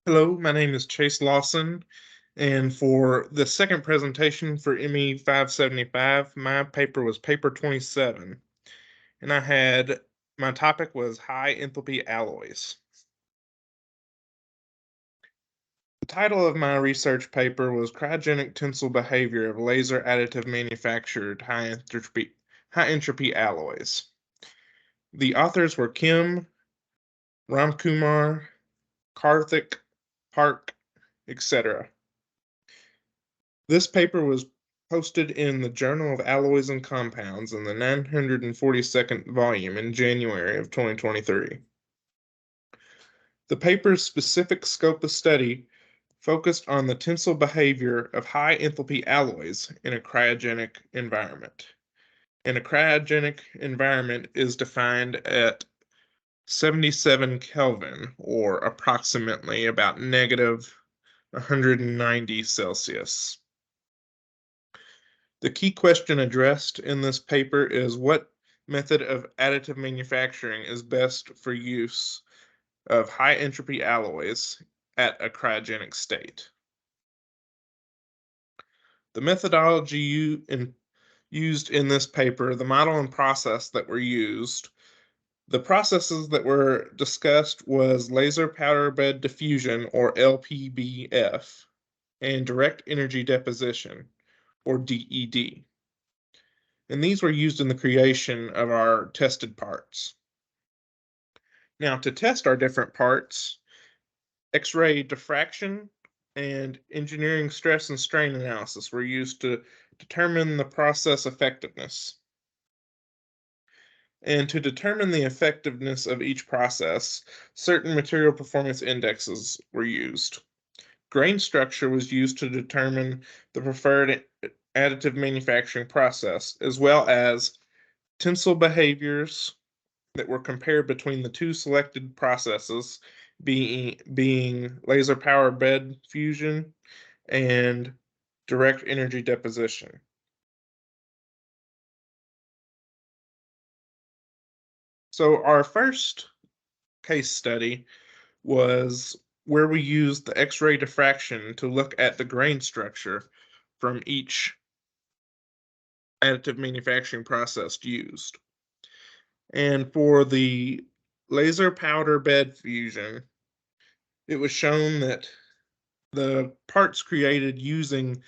Hello, my name is Chase Lawson, and for the second presentation for ME 575, my paper was paper 27, and my topic was high enthalpy alloys. The title of my research paper was Cryogenic Tensile Behavior of Laser Additive Manufactured High Entropy Alloys. The authors were Kim, Ramkumar, Karthik, Park, etc. This paper was posted in the Journal of Alloys and Compounds in the 942nd volume in January of 2023. The paper's specific scope of study focused on the tensile behavior of high enthalpy alloys in a cryogenic environment. And a cryogenic environment is defined at 77 Kelvin, or approximately about negative 190 Celsius. The key question addressed in this paper is what method of additive manufacturing is best for use of high entropy alloys at a cryogenic state. The methodology used in this paper, the model and process that were used, the processes that were discussed was laser powder bed diffusion, or LPBF, and direct energy deposition, or DED. And these were used in the creation of our tested parts. Now, to test our different parts, X-ray diffraction and engineering stress and strain analysis were used to determine the process effectiveness. And to determine the effectiveness of each process, certain material performance indexes were used. Grain structure was used to determine the preferred additive manufacturing process, as well as tensile behaviors that were compared between the two selected processes, being laser power bed fusion and direct energy deposition. So our first case study was where we used the X-ray diffraction to look at the grain structure from each additive manufacturing process used. And for the laser powder bed fusion, it was shown that the parts created using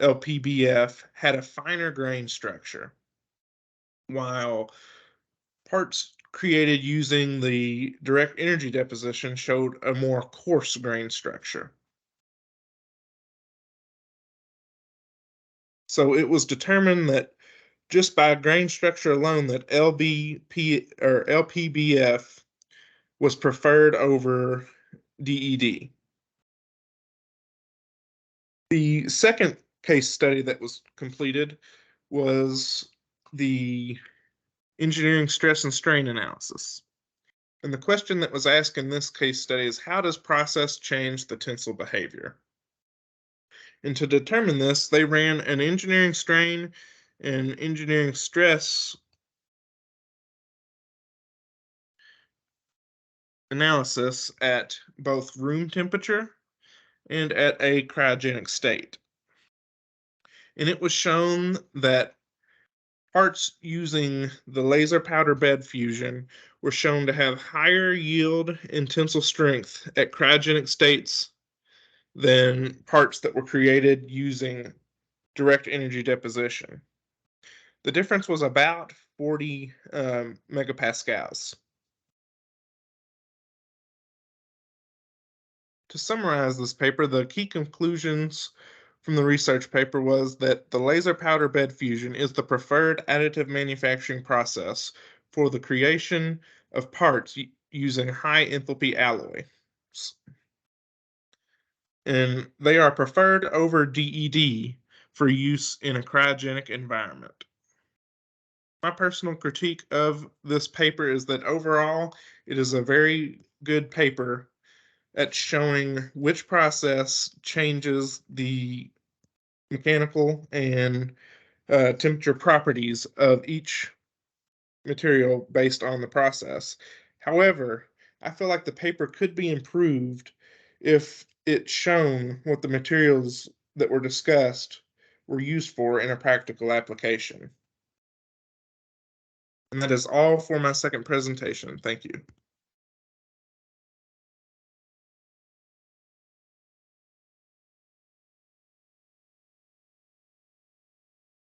LPBF had a finer grain structure, while parts created using the direct energy deposition showed a more coarse grain structure. So it was determined that just by grain structure alone that LPBF was preferred over DED. The second case study that was completed was the engineering stress and strain analysis. And the question that was asked in this case study is, how does process change the tensile behavior? And to determine this, they ran an engineering strain and engineering stress analysis at both room temperature and at a cryogenic state. And it was shown that parts using the laser powder bed fusion were shown to have higher yield and tensile strength at cryogenic states than parts that were created using direct energy deposition. The difference was about 40 megapascals. To summarize this paper, the key conclusions from the research paper was that the laser powder bed fusion is the preferred additive manufacturing process for the creation of parts using high enthalpy alloys. And they are preferred over DED for use in a cryogenic environment. My personal critique of this paper is that overall it is a very good paper at showing which process changes the mechanical and temperature properties of each material based on the process. However, I feel like the paper could be improved if it's shown what the materials that were discussed were used for in a practical application. And that is all for my second presentation. Thank you.